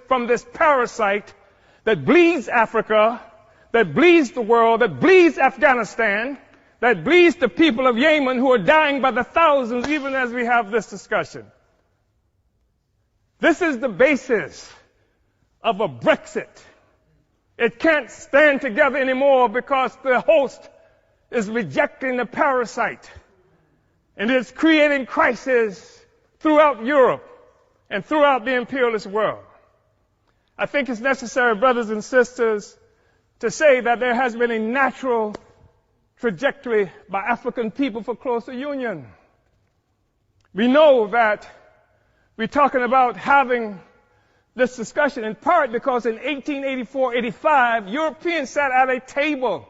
from this parasite that bleeds Africa, that bleeds the world, that bleeds Afghanistan, that bleeds the people of Yemen who are dying by the thousands even as we have this discussion. This is the basis of a Brexit. It can't stand together anymore because the host is rejecting the parasite. And it's creating crisis throughout Europe and throughout the imperialist world. I think it's necessary, brothers and sisters, to say that there has been a natural trajectory by African people for closer union. We know that we're talking about having this discussion in part because in 1884-85, Europeans sat at a table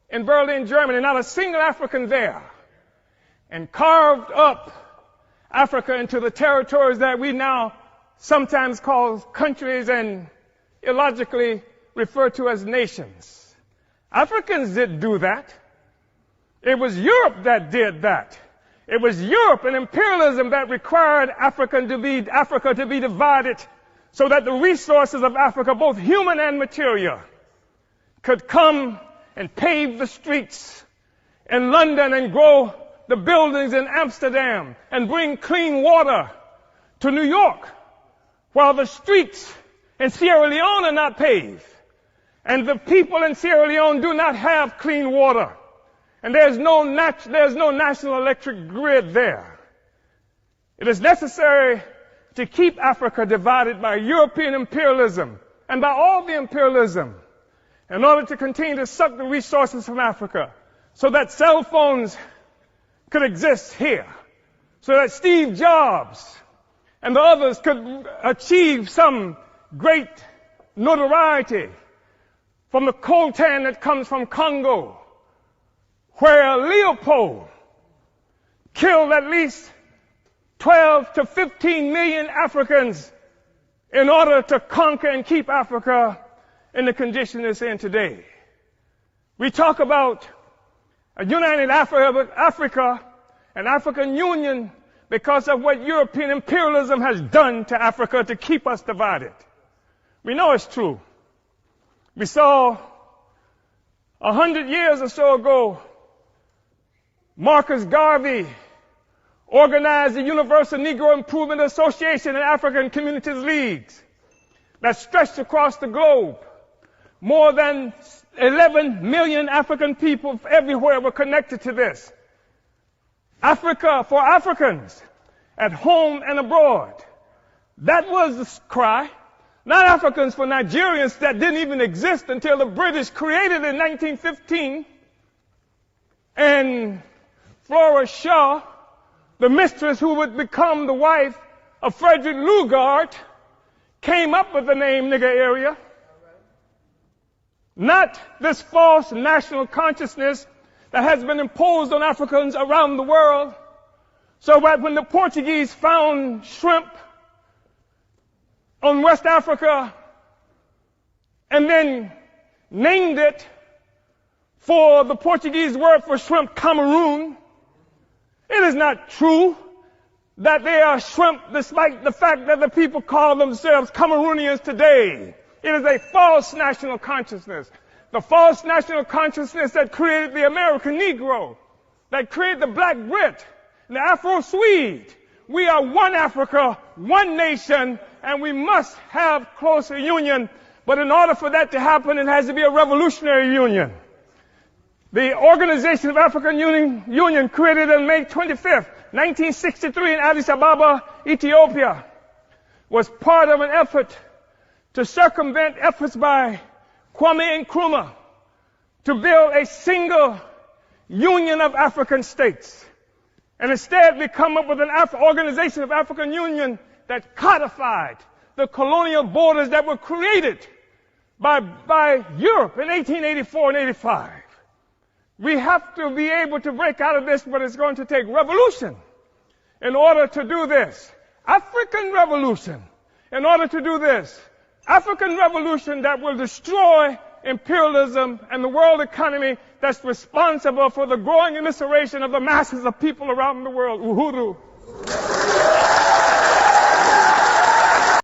in Berlin, Germany, not a single African there, and carved up Africa into the territories that we now sometimes call countries and illogically refer to as nations. Africans didn't do that. It was Europe that did that. It was Europe and imperialism that required Africa to be divided so that the resources of Africa, both human and material, could come and pave the streets in London and grow the buildings in Amsterdam and bring clean water to New York, while the streets in Sierra Leone are not paved. And the people in Sierra Leone do not have clean water. And there's no national electric grid there. It is necessary to keep Africa divided by European imperialism and by all the imperialism in order to continue to suck the resources from Africa so that cell phones could exist here, so that Steve Jobs and the others could achieve some great notoriety from the coltan that comes from Congo, where Leopold killed at least 12 to 15 million Africans in order to conquer and keep Africa in the condition it's in today. We talk about a united Africa and African Union because of what European imperialism has done to Africa to keep us divided. We know it's true. We saw 100 years or so ago, Marcus Garvey organized the Universal Negro Improvement Association and African Communities Leagues that stretched across the globe. More than 11 million African people everywhere were connected to this. Africa for Africans, at home and abroad. That was the cry. Not Africans for Nigerians that didn't even exist until the British created it in 1915. And Flora Shaw, the mistress who would become the wife of Frederick Lugard, came up with the name nigger area. Not this false national consciousness that has been imposed on Africans around the world. So that when the Portuguese found shrimp on West Africa and then named it for the Portuguese word for shrimp, Cameroon, it is not true that they are shrimp despite the fact that the people call themselves Cameroonians today. It is a false national consciousness. The false national consciousness that created the American Negro, that created the Black Brit, the Afro-Swede. We are one Africa, one nation, and we must have closer union. But in order for that to happen, it has to be a revolutionary union. The Organization of African Union, created on May 25th, 1963 in Addis Ababa, Ethiopia, was part of an effort to circumvent efforts by Kwame Nkrumah to build a single union of African states. And instead we come up with an Organization of African Union that codified the colonial borders that were created by Europe in 1884 and 85. We have to be able to break out of this, but it's going to take revolution in order to do this. African revolution in order to do this. African revolution that will destroy imperialism and the world economy that's responsible for the growing immiseration of the masses of people around the world. Uhuru.